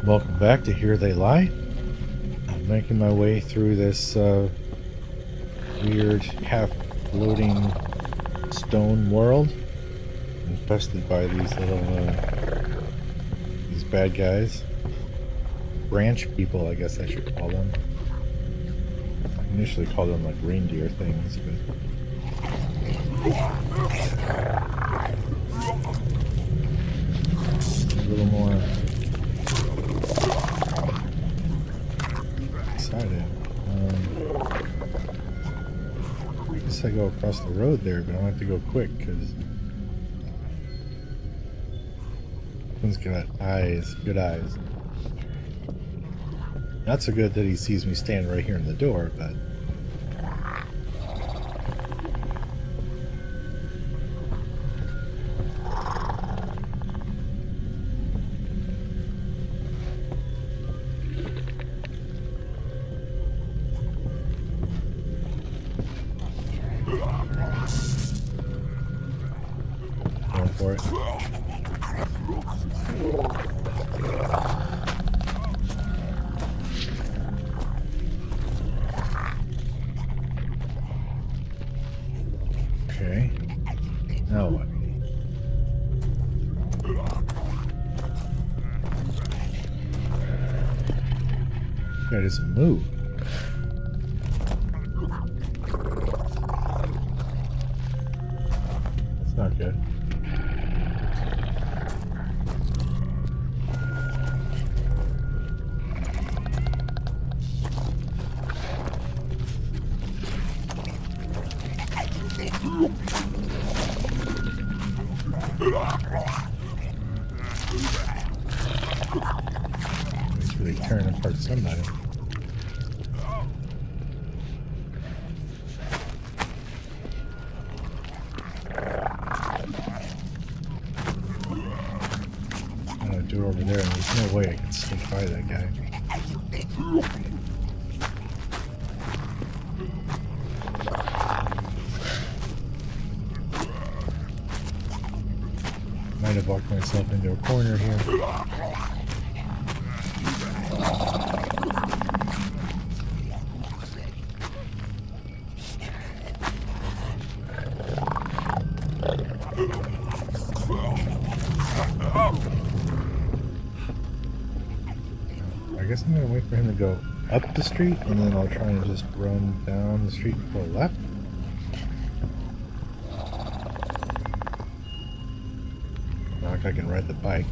Welcome back to Here They Lie. I'm making my way through this weird half-floating stone world infested by these little these bad guys. Branch people, I guess I should call them. I initially called them like reindeer things, but a little more excited. I guess I go across the road there, but I have to go quick because one's got eyes, good eyes. Not so good that he sees me stand right here in the door, but going for it. Okay. Now what? Guy doesn't move. That's not good. He's really tearing apart somebody. I'm gonna do it over there, and there's no way I can sneak by that guy. Might have walked myself into a corner here. I guess I'm gonna wait for him to go up the street, and then I'll try and just run down the street and go left. Not like I can ride the bike.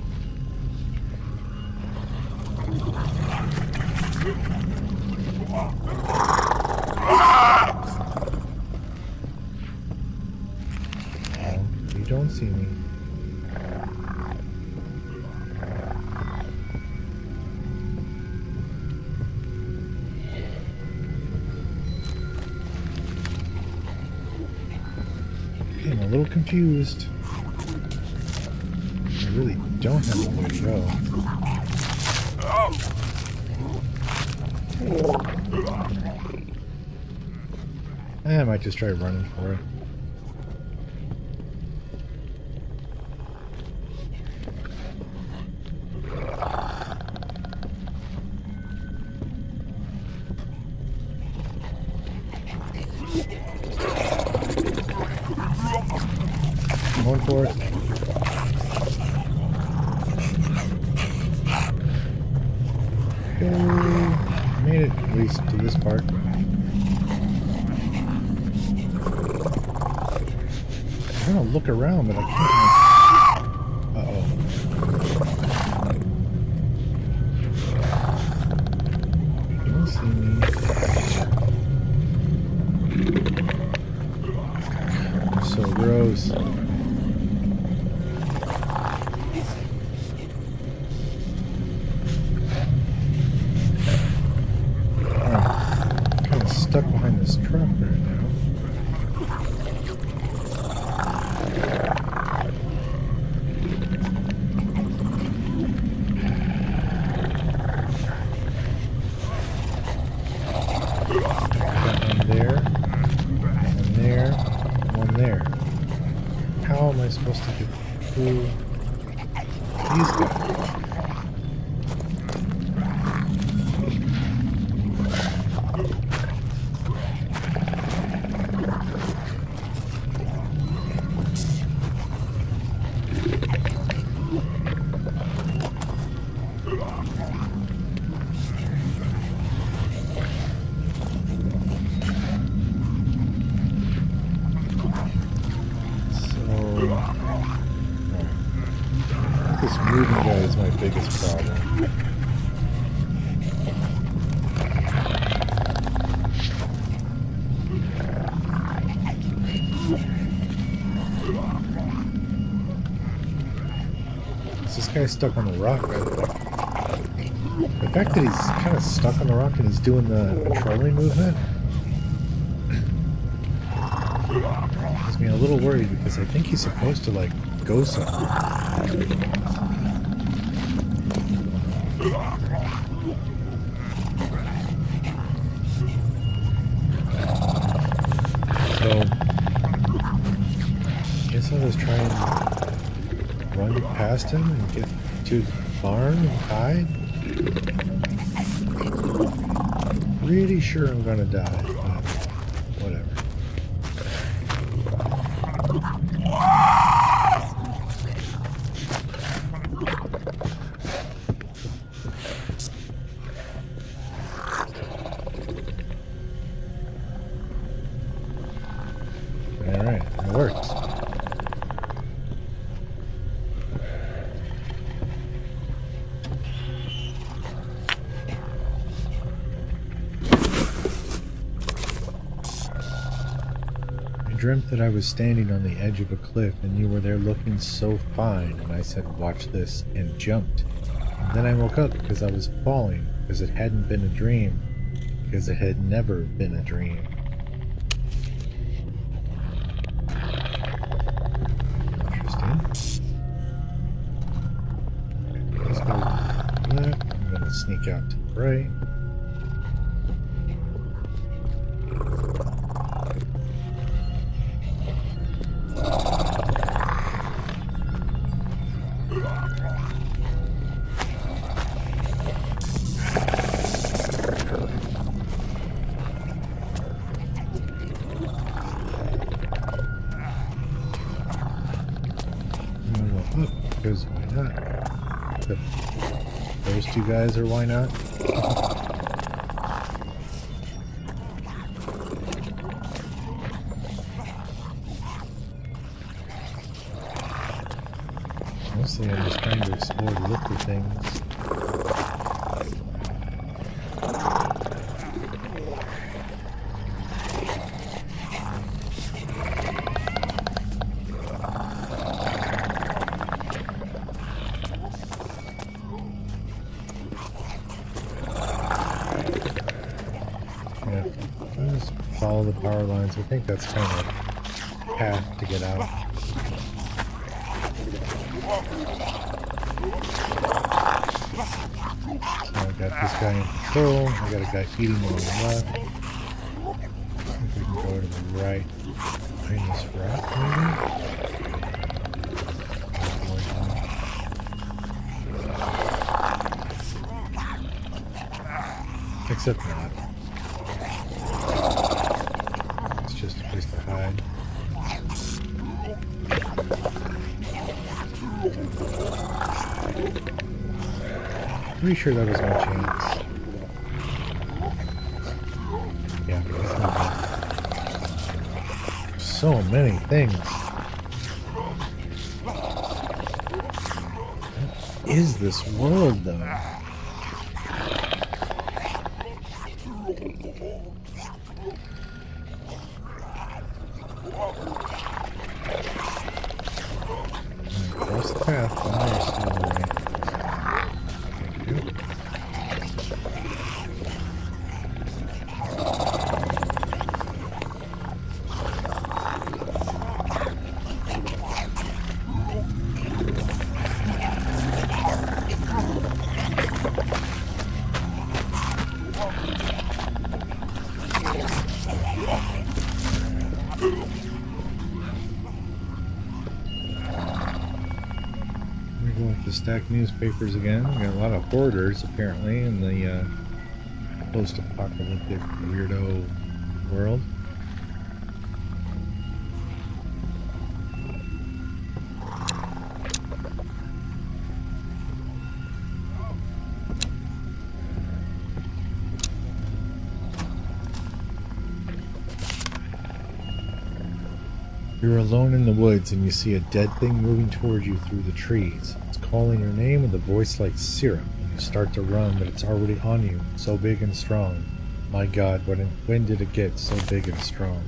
You don't see me. Okay, I'm a little confused. I really don't have a way to go. I might just try running for it. I'm going for it. Okay. Made it at least to this part. I'm gonna look around, but I can't. Uh-oh. You don't see me. I'm so gross. I'm kind of stuck behind this truck right now. How am I supposed to get through these guys? think this moving guy is my biggest problem. This guy's stuck on the rock. The fact that he's kind of stuck on the rock and he's doing the trolling movement has me a little worried because I think he's supposed to like go somewhere. So I guess I'll just try and run past him and get to the barn and hide. Pretty sure I'm gonna die, but whatever. Alright, it works. I dreamt that I was standing on the edge of a cliff and you were there looking so fine, and I said, "Watch this," and jumped. And then I woke up because I was falling, because it hadn't been a dream, because it had never been a dream. Interesting. Okay, let's go left. I'm going to sneak out to the right. Because why not? Those two guys are why not? Mostly I'm just trying to explore the liquid things. Just follow the power lines. I think that's kind of a path to get out. So I got this guy in control. I got a guy eating on the left. I think we can go to the right. Behind this rock, maybe? Except not. It's just a place to hide. Pretty sure that was my chance. Yeah, that's not bad. So many things. What is this world, though? Across the path, the mire's still away. Thank you. To stack newspapers again. We got a lot of hoarders apparently in the post-apocalyptic weirdo world. You're alone in the woods and you see a dead thing moving towards you through the trees. It's calling your name with a voice like syrup. You start to run, but it's already on you, so big and strong. My God, when did it get so big and strong?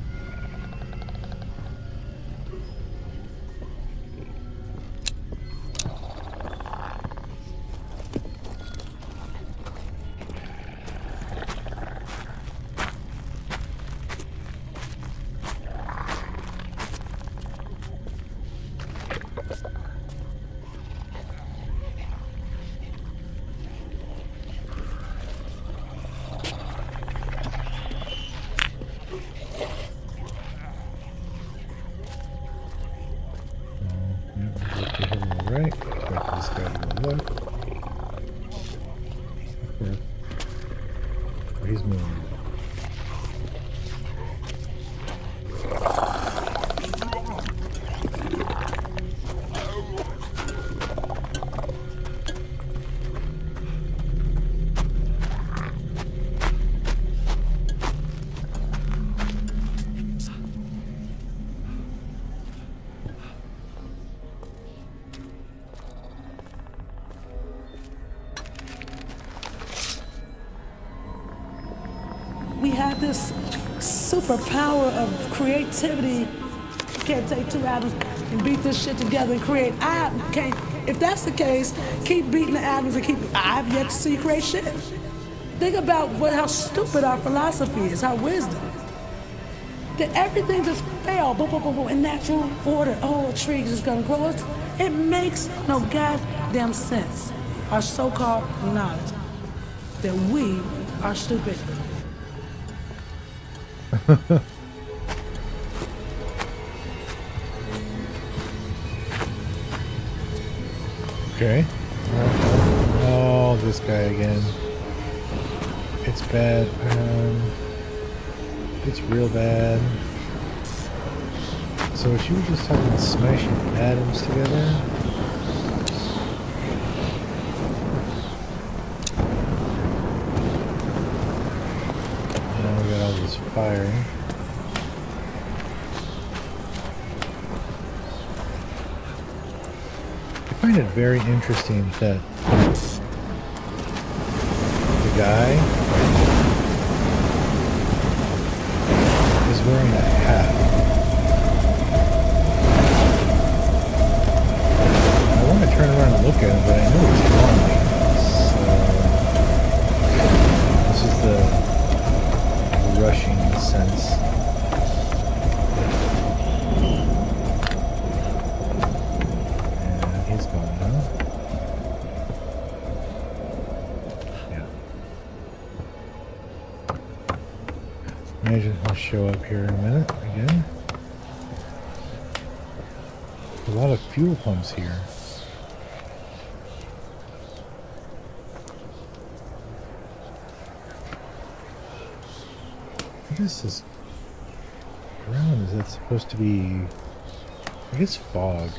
Right, this guy to the left. Okay. He's moving. We have this superpower of creativity. You can't take two atoms and beat this shit together and create. I can't. If that's the case, keep beating the atoms and keep. I've yet to see you create shit. Think about how stupid our philosophy is, our wisdom. That everything just fell, boom, boom, boom, boom, in natural order. Oh, a tree is gonna grow. It makes no goddamn sense. Our so-called knowledge that we are stupid. Okay. Oh, this guy again. It's bad. It's real bad. So she was just talking about smashing atoms together. Now we got all this fire. I find it very interesting that the guy is wearing a hat. I want to turn around and look at him, but I know he's on me. So this is the rushing sense. And he's gone now. Yeah. Imagine he'll show up here in a minute again. A lot of fuel pumps here. What is this ground? Is that supposed to be, I guess, fog?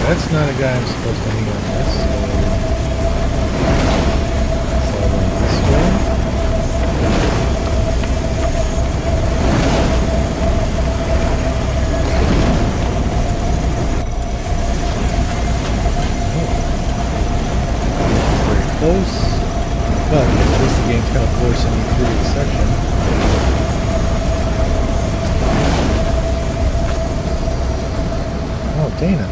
That's not a guy I'm supposed to meet on this, so I'll go this way. Very close, but at least the game's kind of forcing me through the section. Oh, Dana.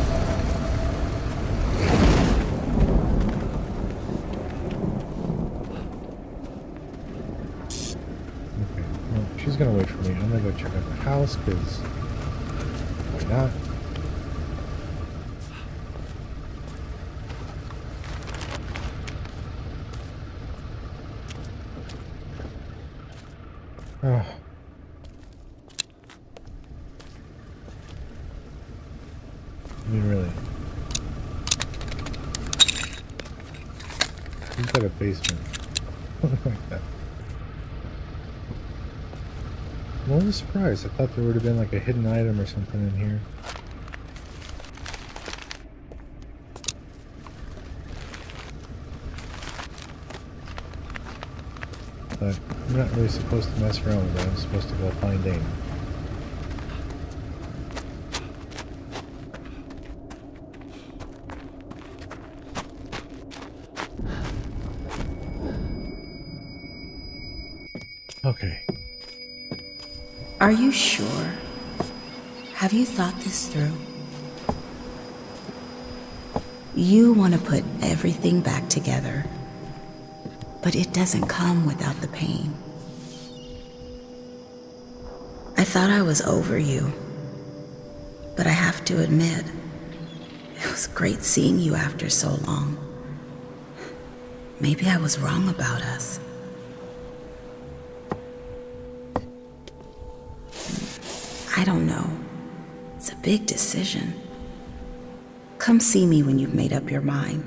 She's gonna wait for me. I'm gonna go check out the house, because why not? Oh. I mean, really. Who's got a basement? Like that. I'm always surprised. I thought there would have been like a hidden item or something in here. But I'm not really supposed to mess around with that. I'm supposed to go find aim. Okay. Are you sure? Have you thought this through? You want to put everything back together, but it doesn't come without the pain. I thought I was over you, but I have to admit, it was great seeing you after so long. Maybe I was wrong about us. I don't know. It's a big decision. Come see me when you've made up your mind.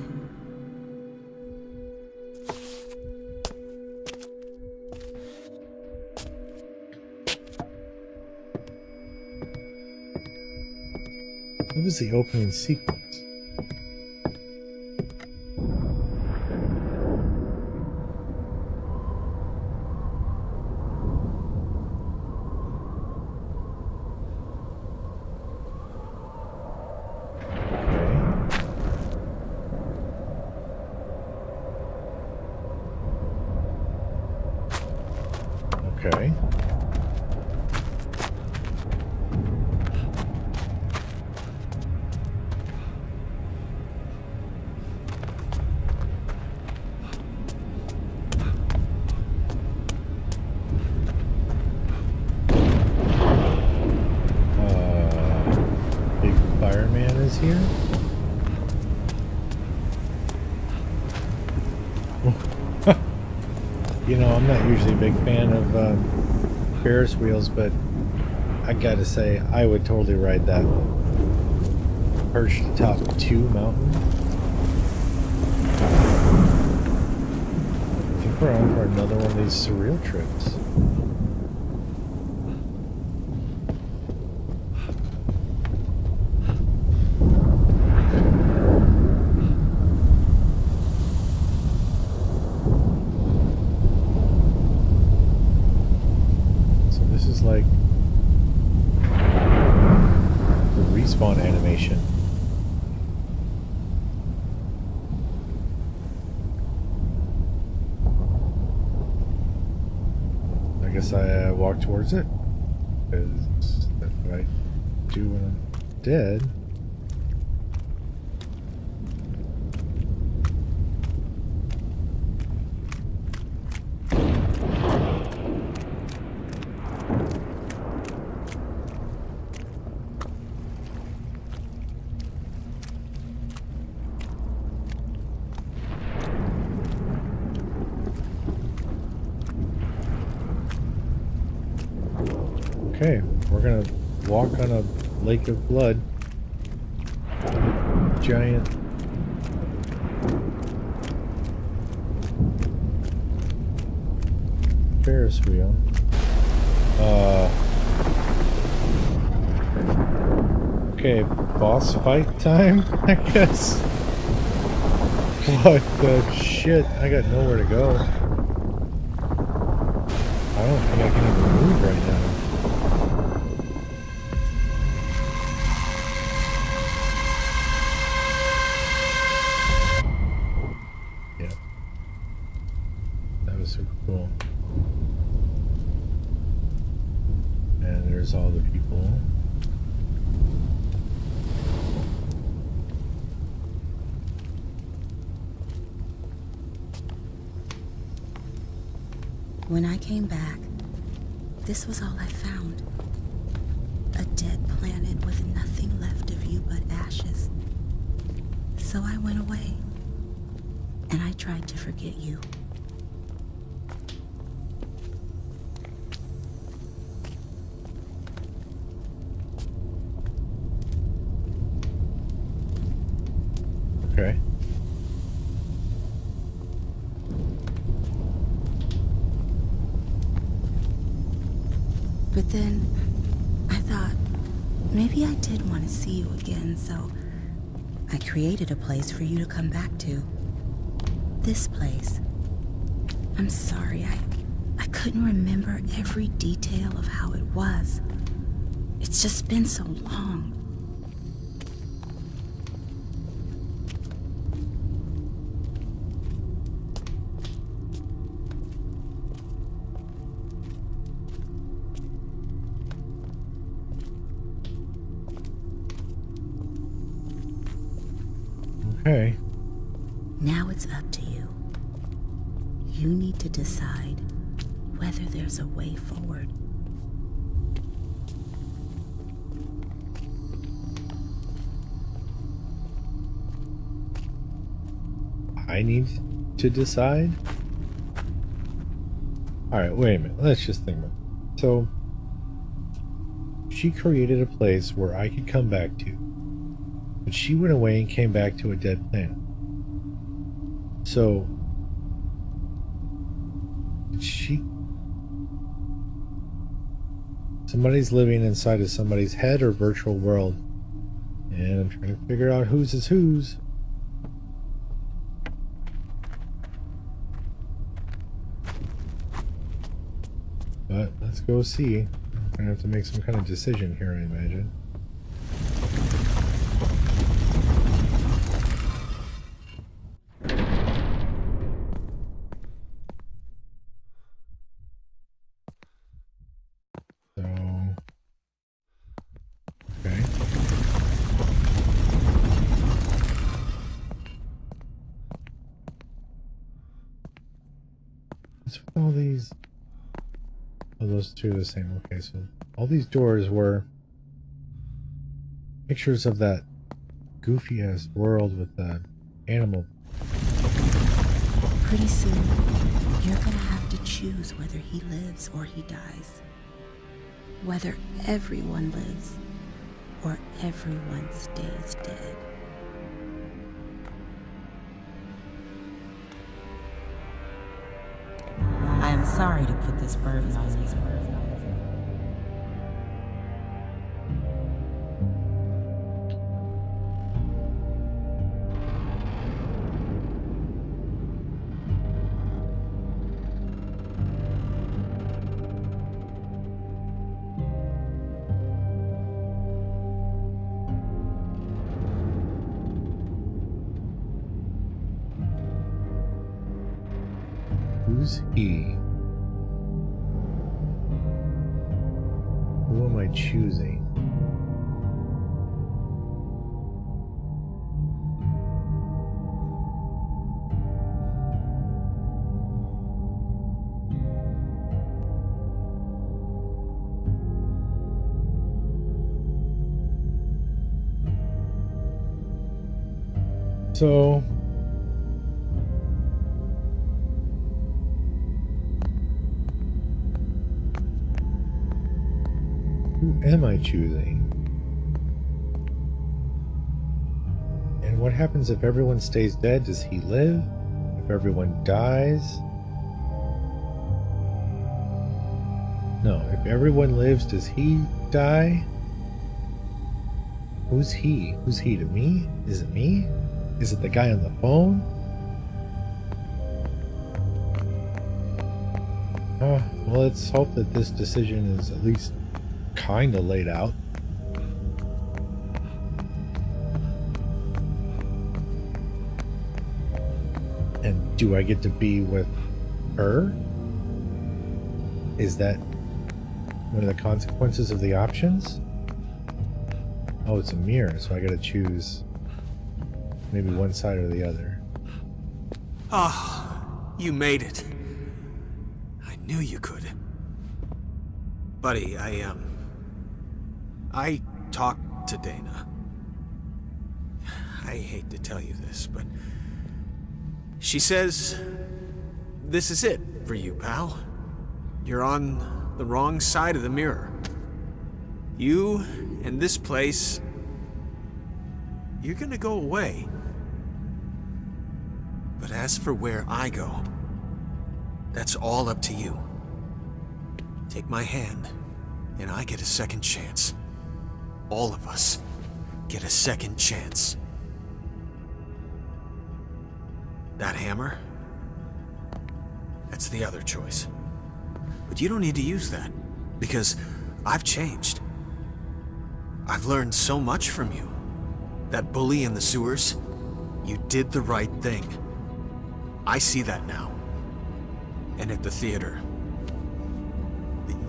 What was the opening sequence? Okay. Big fireman is here. You know, I'm not usually a big fan of Ferris wheels, but I gotta say, I would totally ride that perched atop 2 mountains. I think we're on for another one of these surreal trips. Like the respawn animation. I guess I walk towards it because that's what I do when I'm dead. Okay, we're gonna walk on a lake of blood. Giant Ferris wheel. Okay, boss fight time, I guess. What the shit? I got nowhere to go. I don't think I can even move right now. Super cool. And there's all the people. When I came back, this was all I found. A dead planet with nothing left of you but ashes. So I went away, and I tried to forget you. Okay. But then I thought maybe I did want to see you again, so I created a place for you to come back to. This place. I'm sorry, I couldn't remember every detail of how it was. It's just been so long. Okay. Now it's up to you. You need to decide whether there's a way forward. I need to decide? Alright, wait a minute. Let's just think about it. So, she created a place where I could come back to. But she went away and came back to a dead planet. So, somebody's living inside of somebody's head or virtual world. And I'm trying to figure out whose is whose. But let's go see. I'm gonna have to make some kind of decision here, I imagine. So, okay. What's with all these? Oh, those two are the same. Okay, so all these doors were pictures of that goofy ass world with the animal. Pretty soon, you're gonna have to choose whether he lives or he dies. Whether everyone lives or everyone stays dead. I am sorry to put this burden on you. Who's he? Who am I choosing? So, who am I choosing? And what happens if everyone stays dead? Does he live? If everyone dies? No, if everyone lives, does he die? Who's he? Who's he to me? Is it me? Is it the guy on the phone? Well, let's hope that this decision is at least kind of laid out. And do I get to be with her? Is that one of the consequences of the options? Oh, it's a mirror, so I gotta choose maybe one side or the other. Ah, you made it. I knew you could. Buddy, I talked to Dana. I hate to tell you this, but she says this is it for you, pal. You're on the wrong side of the mirror. You and this place, you're gonna go away. But as for where I go, that's all up to you. Take my hand, and I get a second chance. All of us get a second chance. That hammer? That's the other choice. But you don't need to use that, because I've changed. I've learned so much from you. That bully in the sewers, you did the right thing. I see that now. And at the theater,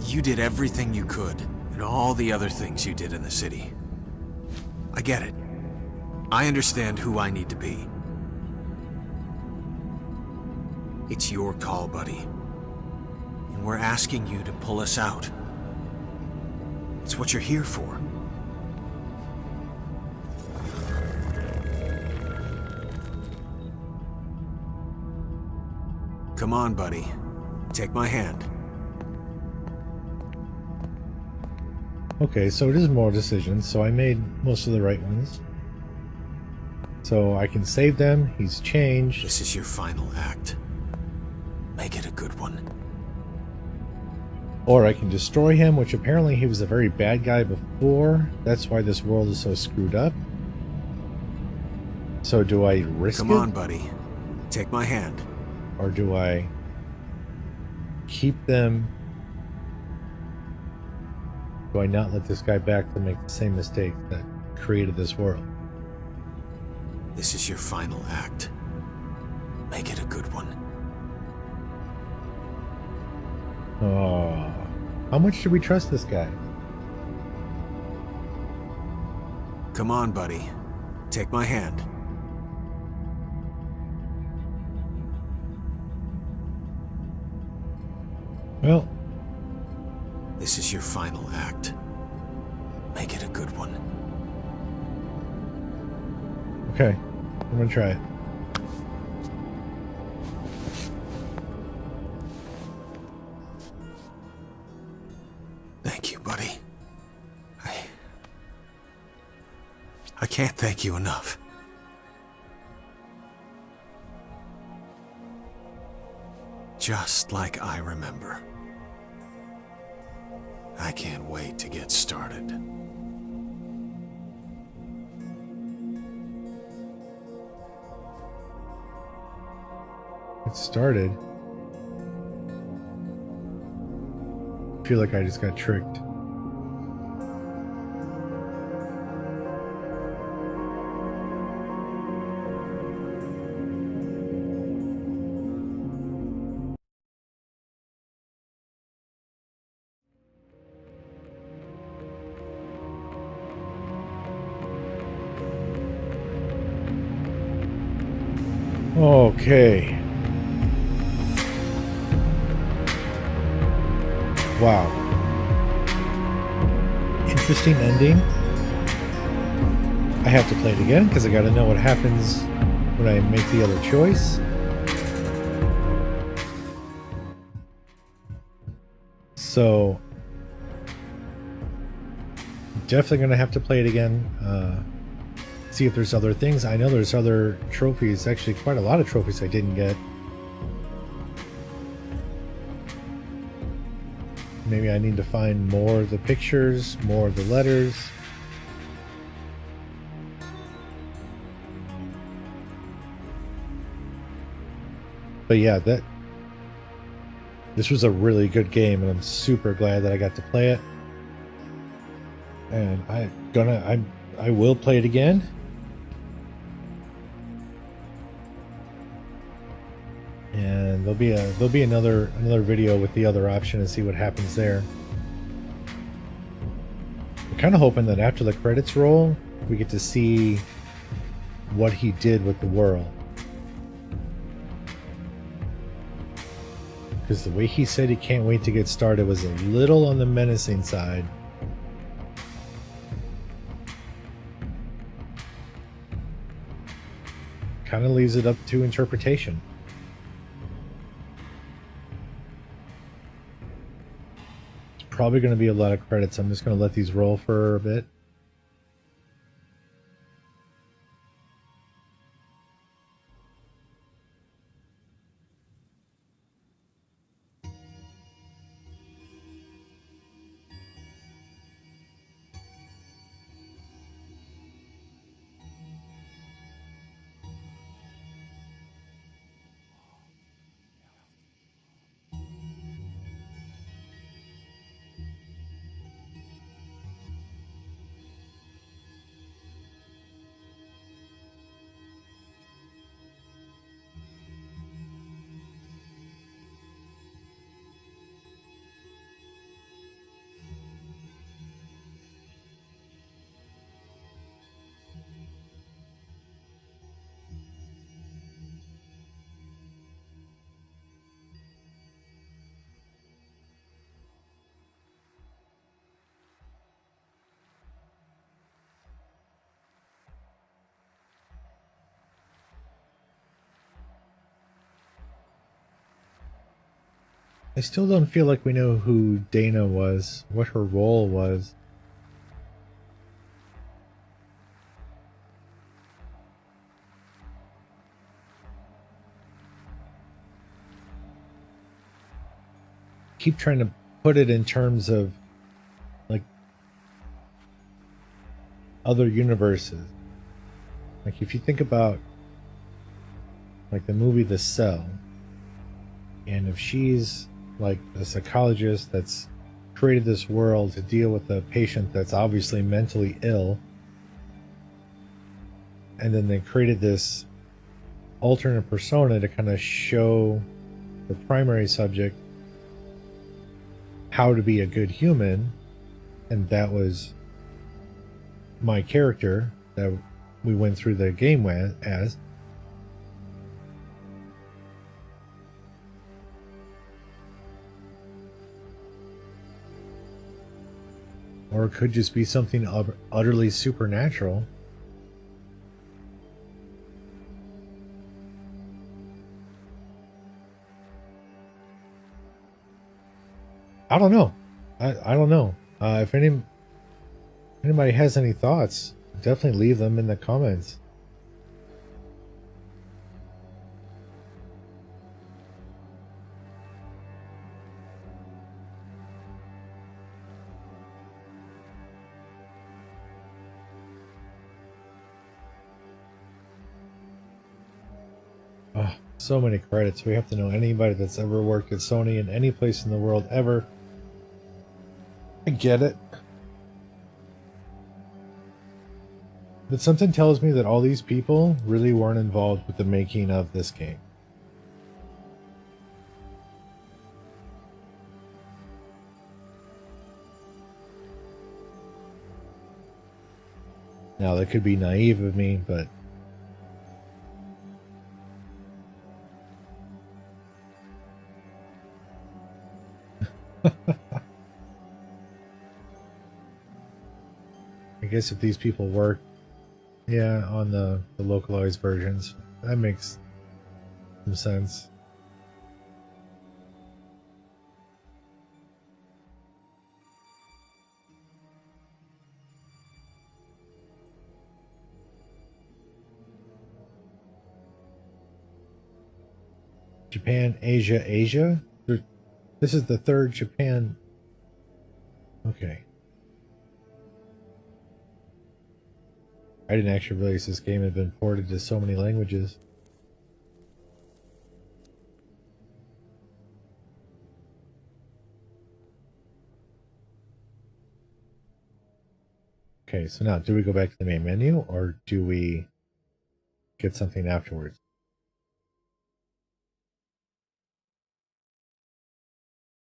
you did everything you could, and all the other things you did in the city. I get it. I understand who I need to be. It's your call, buddy. And we're asking you to pull us out. It's what you're here for. Come on, buddy. Take my hand. Okay, so it is moral decisions, so I made most of the right ones. So I can save them, he's changed. This is your final act. Make it a good one. Or I can destroy him, which apparently he was a very bad guy before. That's why this world is so screwed up. So do I risk it? Come on, buddy. Take my hand. Or do I keep them? Do I not let this guy back to make the same mistake that created this world? This is your final act. Make it a good one. Oh, how much do we trust this guy? Come on, buddy. Take my hand. Well, This is your final act. Make it a good one. okay, I'm gonna try it. Thank you, buddy. I can't thank you enough. Just like I remember. I can't wait to get started. It started. I feel like I just got tricked. Okay. Wow. Interesting ending. I have to play it again because I got to know what happens when I make the other choice. So, definitely going to have to play it again. See if there's other things. I know there's other trophies, actually quite a lot of trophies I didn't get. Maybe I need to find more of the pictures, more of the letters. But yeah, this was a really good game, and I'm super glad that I got to play it. And I will play it again. And there'll be another video with the other option and see what happens there. I'm kind of hoping that after the credits roll, we get to see what he did with the world. Because the way he said he can't wait to get started was a little on the menacing side. Kind of leaves it up to interpretation. Probably going to be a lot of credits. I'm just going to let these roll for a bit. I still don't feel like we know who Dana was, what her role was. Keep trying to put it in terms of like other universes. Like if you think about like the movie The Cell, and if she's like a psychologist that's created this world to deal with a patient that's obviously mentally ill, and then they created this alternate persona to kind of show the primary subject how to be a good human, and that was my character that we went through the game as. Or it could just be something utterly supernatural. I don't know. I don't know. If anybody has any thoughts, definitely leave them in the comments. Oh, so many credits. We have to know anybody that's ever worked at Sony in any place in the world ever. I get it. But something tells me that all these people really weren't involved with the making of this game. Now, that could be naive of me, but I guess if these people work, yeah, on the localized versions, that makes some sense. Japan, Asia, Asia? This is the third Japan. Okay. I didn't actually realize this game had been ported to so many languages. Okay, so now do we go back to the main menu or do we get something afterwards?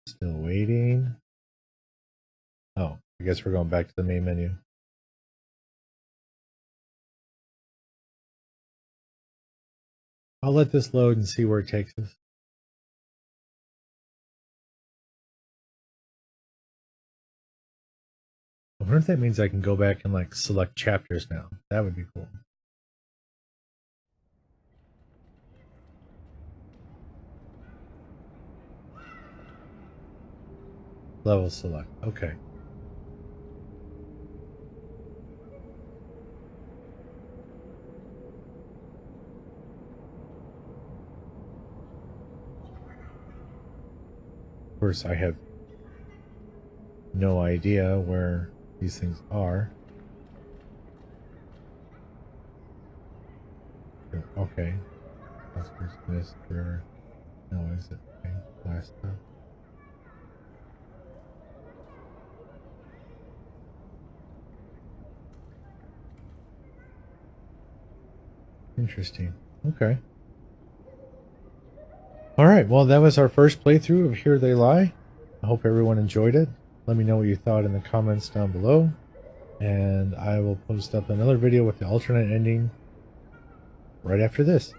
Still waiting. Oh, I guess we're going back to the main menu. I'll let this load and see where it takes us. I wonder if that means I can go back and like select chapters now. That would be cool. Level select. Okay. Of course, I have no idea where these things are. Okay. Oscar's Mr. No, is it? Okay. Last time. Interesting. Okay. Alright, well, that was our first playthrough of Here They Lie. I hope everyone enjoyed it. Let me know what you thought in the comments down below. And I will post up another video with the alternate ending right after this.